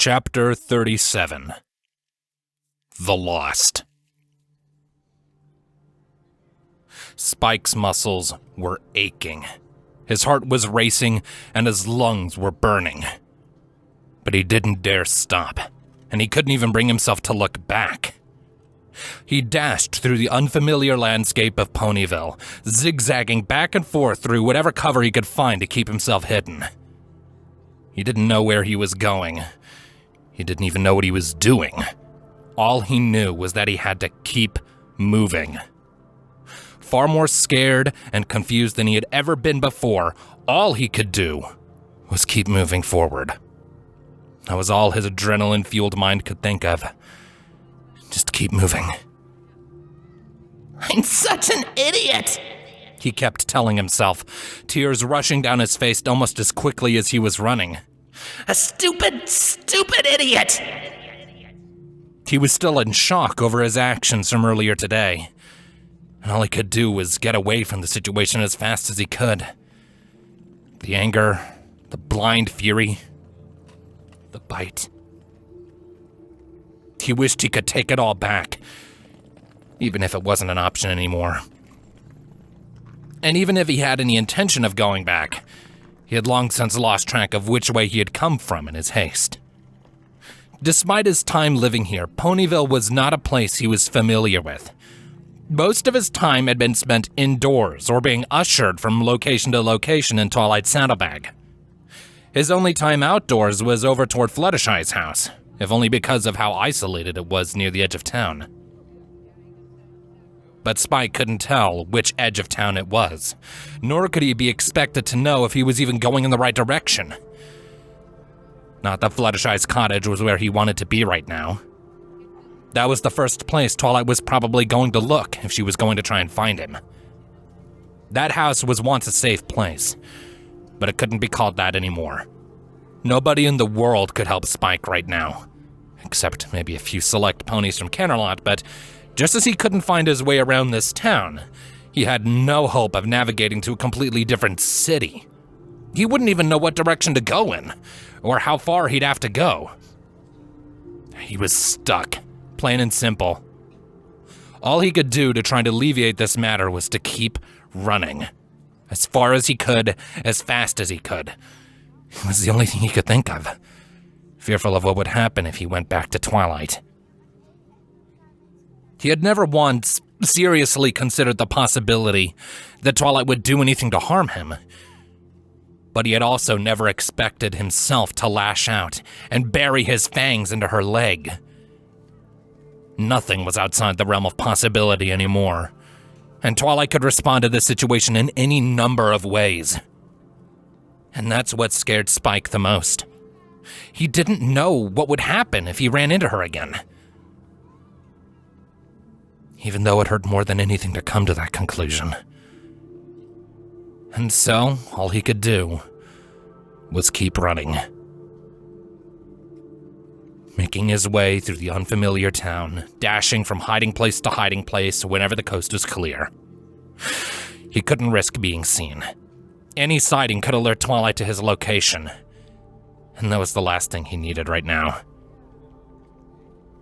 Chapter 37. The Lost. Spike's muscles were aching. His heart was racing and his lungs were burning. But he didn't dare stop, and he couldn't even bring himself to look back. He dashed through the unfamiliar landscape of Ponyville, zigzagging back and forth through whatever cover he could find to keep himself hidden. He didn't know where he was going. He didn't even know what he was doing. All he knew was that he had to keep moving. Far more scared and confused than he had ever been before, all he could do was keep moving forward. That was all his adrenaline-fueled mind could think of. Just keep moving. I'm such an idiot, he kept telling himself, tears rushing down his face almost as quickly as he was running. A stupid idiot. He was still in shock over his actions from earlier today, and all he could do was get away from the situation as fast as he could. The anger, the blind fury, the bite. He wished he could take it all back, even if it wasn't an option anymore. And even if he had any intention of going back, he had long since lost track of which way he had come from in his haste. Despite his time living here, Ponyville was not a place he was familiar with. Most of his time had been spent indoors or being ushered from location to location in Twilight's saddlebag. His only time outdoors was over toward Fluttershy's house, if only because of how isolated it was near the edge of town. But Spike couldn't tell which edge of town it was, nor could he be expected to know if he was even going in the right direction. Not that Fluttershy's cottage was where he wanted to be right now. That was the first place Twilight was probably going to look if she was going to try and find him. That house was once a safe place, but it couldn't be called that anymore. Nobody in the world could help Spike right now, except maybe a few select ponies from Canterlot, but just as he couldn't find his way around this town, he had no hope of navigating to a completely different city. He wouldn't even know what direction to go in, or how far he'd have to go. He was stuck, plain and simple. All he could do to try to alleviate this matter was to keep running. As far as he could, as fast as he could. It was the only thing he could think of, fearful of what would happen if he went back to Twilight. He had never once seriously considered the possibility that Twilight would do anything to harm him, but he had also never expected himself to lash out and bury his fangs into her leg. Nothing was outside the realm of possibility anymore, and Twilight could respond to this situation in any number of ways. And that's what scared Spike the most. He didn't know what would happen if he ran into her again. Even though it hurt more than anything to come to that conclusion. And so, all he could do was keep running. Making his way through the unfamiliar town, dashing from hiding place to hiding place whenever the coast was clear. He couldn't risk being seen. Any sighting could alert Twilight to his location, and that was the last thing he needed right now.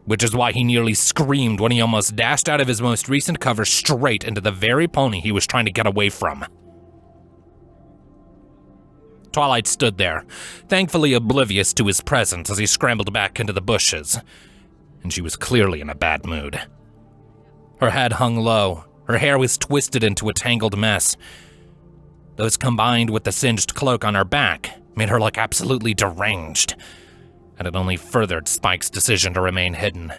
Which is why he nearly screamed when he almost dashed out of his most recent cover straight into the very pony he was trying to get away from. Twilight stood there, thankfully oblivious to his presence as he scrambled back into the bushes, and she was clearly in a bad mood. Her head hung low, her hair was twisted into a tangled mess. Those combined with the singed cloak on her back made her look absolutely deranged, and it only furthered Spike's decision to remain hidden.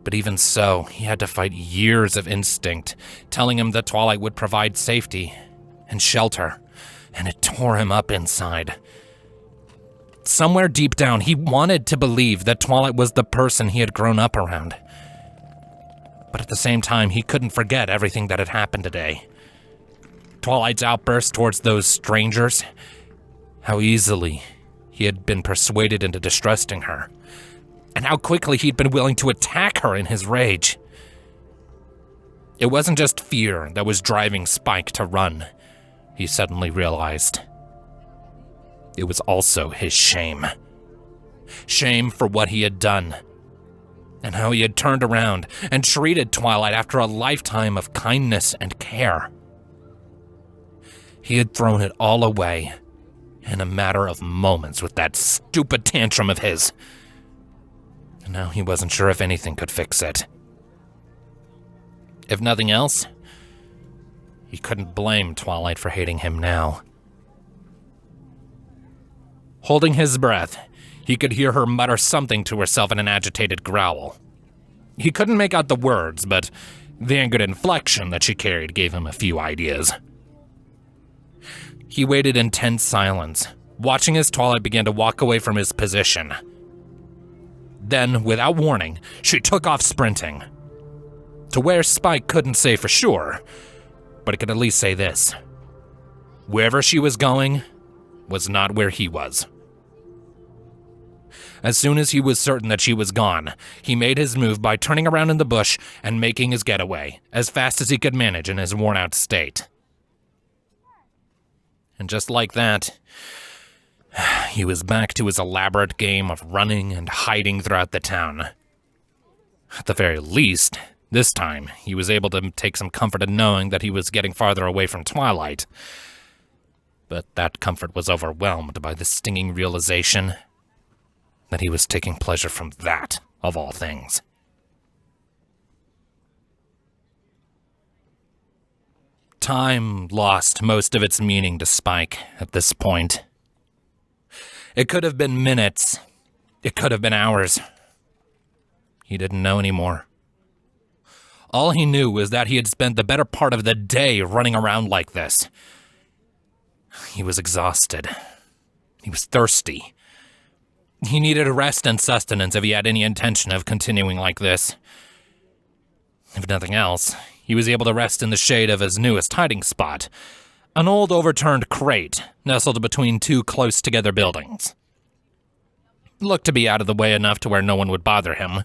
But even so, he had to fight years of instinct, telling him that Twilight would provide safety and shelter, and it tore him up inside. Somewhere deep down, he wanted to believe that Twilight was the person he had grown up around. But at the same time, he couldn't forget everything that had happened today. Twilight's outburst towards those strangers, how easily he had been persuaded into distrusting her, and how quickly he'd been willing to attack her in his rage. It wasn't just fear that was driving Spike to run, he suddenly realized. It was also his shame. shame for what he had done, and how he had turned around and treated Twilight after a lifetime of kindness and care. He had thrown it all away in a matter of moments with that stupid tantrum of his. And now he wasn't sure if anything could fix it. If nothing else, he couldn't blame Twilight for hating him now. Holding his breath, he could hear her mutter something to herself in an agitated growl. He couldn't make out the words, but the angered inflection that she carried gave him a few ideas. He waited in tense silence, watching as Twilight began to walk away from his position. Then, without warning, she took off sprinting. To where Spike couldn't say for sure, but it could at least say this. Wherever she was going was not where he was. As soon as he was certain that she was gone, he made his move by turning around in the bush and making his getaway, as fast as he could manage in his worn-out state. And just like that, he was back to his elaborate game of running and hiding throughout the town. At the very least, this time, he was able to take some comfort in knowing that he was getting farther away from Twilight. But that comfort was overwhelmed by the stinging realization that he was taking pleasure from that, of all things. Time lost most of its meaning to Spike at this point. It could have been minutes. It could have been hours. He didn't know anymore. All he knew was that he had spent the better part of the day running around like this. He was exhausted. He was thirsty. He needed rest and sustenance if he had any intention of continuing like this. If nothing else, he was able to rest in the shade of his newest hiding spot, an old overturned crate nestled between two close-together buildings. It looked to be out of the way enough to where no one would bother him,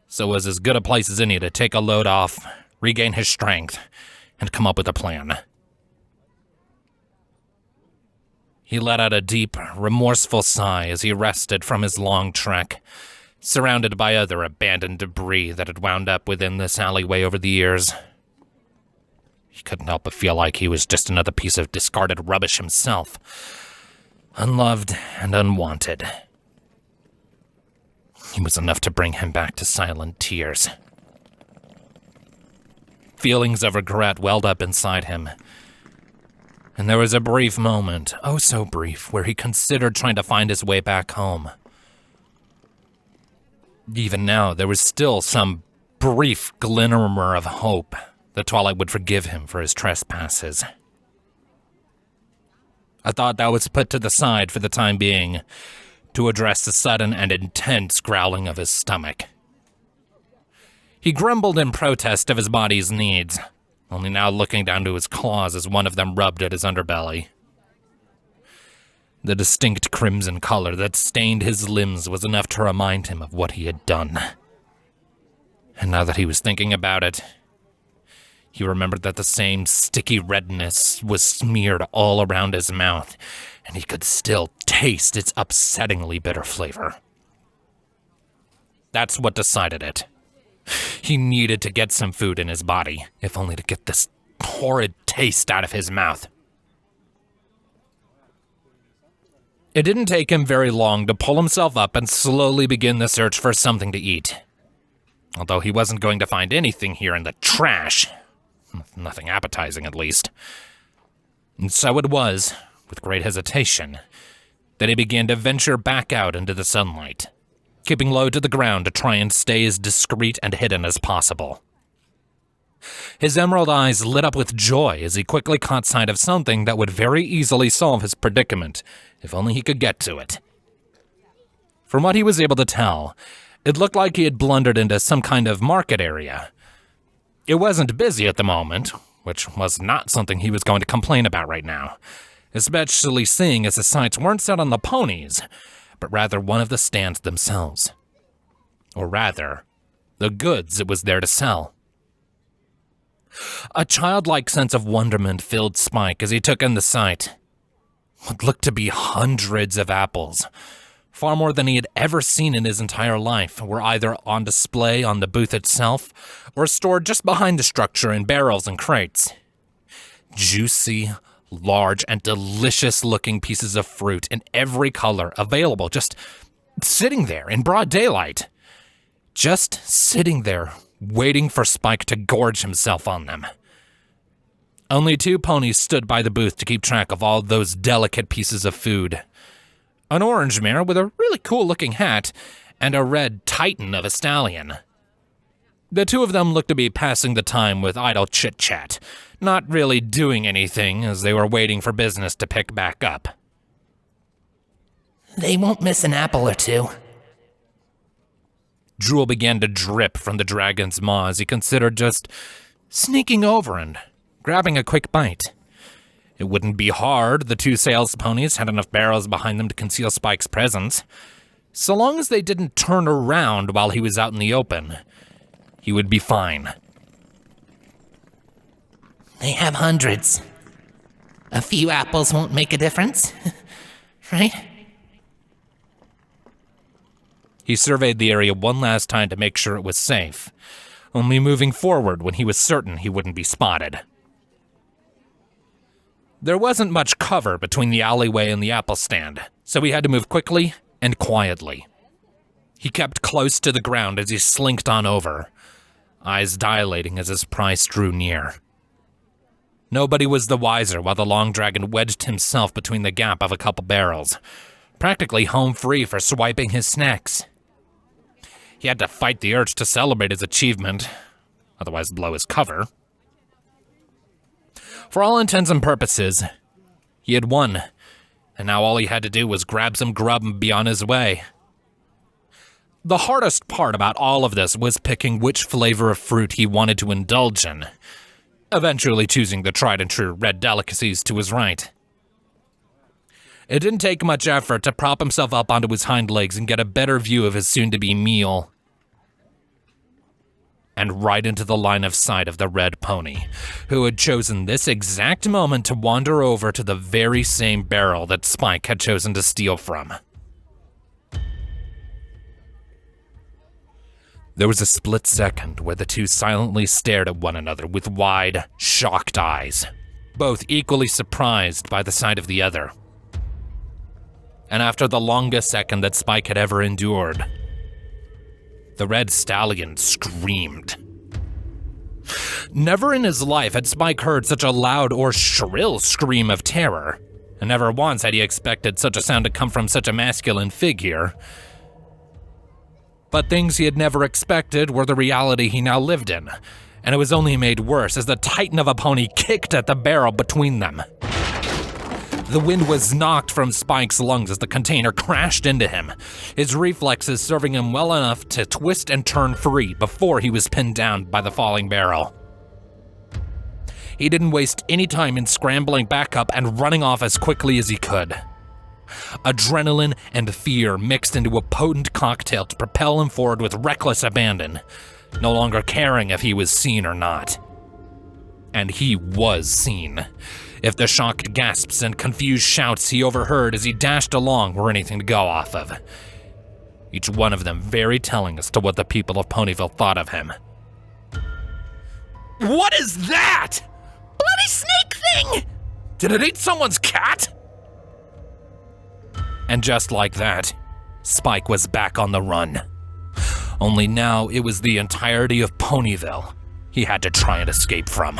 so it was as good a place as any to take a load off, regain his strength, and come up with a plan. He let out a deep, remorseful sigh as he rested from his long trek, surrounded by other abandoned debris that had wound up within this alleyway over the years. He couldn't help but feel like he was just another piece of discarded rubbish himself, unloved and unwanted. He was enough to bring him back to silent tears. Feelings of regret welled up inside him, and there was a brief moment, oh so brief, where he considered trying to find his way back home. Even now, there was still some brief glimmer of hope that Twilight would forgive him for his trespasses. A thought that was put to the side for the time being to address the sudden and intense growling of his stomach. He grumbled in protest of his body's needs, only now looking down to his claws as one of them rubbed at his underbelly. The distinct crimson color that stained his limbs was enough to remind him of what he had done. And now that he was thinking about it, he remembered that the same sticky redness was smeared all around his mouth, and he could still taste its upsettingly bitter flavor. That's what decided it. He needed to get some food in his body, if only to get this horrid taste out of his mouth. It didn't take him very long to pull himself up and slowly begin the search for something to eat. Although he wasn't going to find anything here in the trash. Nothing appetizing, at least. And so it was, with great hesitation, that he began to venture back out into the sunlight, keeping low to the ground to try and stay as discreet and hidden as possible. His emerald eyes lit up with joy as he quickly caught sight of something that would very easily solve his predicament, if only he could get to it. From what he was able to tell, it looked like he had blundered into some kind of market area. It wasn't busy at the moment, which was not something he was going to complain about right now, especially seeing as the sights weren't set on the ponies, but rather one of the stands themselves. Or rather, the goods it was there to sell. A childlike sense of wonderment filled Spike as he took in the sight. What looked to be hundreds of apples, far more than he had ever seen in his entire life, were either on display on the booth itself or stored just behind the structure in barrels and crates. Juicy, large, and delicious-looking pieces of fruit in every color available, just sitting there in broad daylight. Just sitting there, waiting for Spike to gorge himself on them. Only 2 ponies stood by the booth to keep track of all those delicate pieces of food. An orange mare with a really cool-looking hat, and a red titan of a stallion. The 2 of them looked to be passing the time with idle chit-chat, not really doing anything as they were waiting for business to pick back up. They won't miss an apple or 2. Drool began to drip from the dragon's maw as he considered just sneaking over and grabbing a quick bite. It wouldn't be hard, the 2 sales ponies had enough barrels behind them to conceal Spike's presence. So long as they didn't turn around while he was out in the open, he would be fine. They have hundreds. A few apples won't make a difference, right? He surveyed the area one last time to make sure it was safe, only moving forward when he was certain he wouldn't be spotted. There wasn't much cover between the alleyway and the apple stand, so he had to move quickly and quietly. He kept close to the ground as he slinked on over, eyes dilating as his prize drew near. Nobody was the wiser while the long dragon wedged himself between the gap of a couple barrels, practically home free for swiping his snacks. He had to fight the urge to celebrate his achievement, otherwise blow his cover. For all intents and purposes, he had won, and now all he had to do was grab some grub and be on his way. The hardest part about all of this was picking which flavor of fruit he wanted to indulge in, eventually choosing the tried-and-true red delicacies to his right. It didn't take much effort to prop himself up onto his hind legs and get a better view of his soon-to-be meal. And right into the line of sight of the red pony, who had chosen this exact moment to wander over to the very same barrel that Spike had chosen to steal from. There was a split second where the 2 silently stared at one another with wide, shocked eyes, both equally surprised by the sight of the other. And after the longest second that Spike had ever endured, the red stallion screamed. Never in his life had Spike heard such a loud or shrill scream of terror, and never once had he expected such a sound to come from such a masculine figure. But things he had never expected were the reality he now lived in, and it was only made worse as the titan of a pony kicked at the barrel between them. The wind was knocked from Spike's lungs as the container crashed into him, his reflexes serving him well enough to twist and turn free before he was pinned down by the falling barrel. He didn't waste any time in scrambling back up and running off as quickly as he could. Adrenaline and fear mixed into a potent cocktail to propel him forward with reckless abandon, no longer caring if he was seen or not. And he was seen, if the shocked gasps and confused shouts he overheard as he dashed along were anything to go off of. Each one of them very telling as to what the people of Ponyville thought of him. What is that? Bloody snake thing! Did it eat someone's cat? And just like that, Spike was back on the run. Only now it was the entirety of Ponyville he had to try and escape from.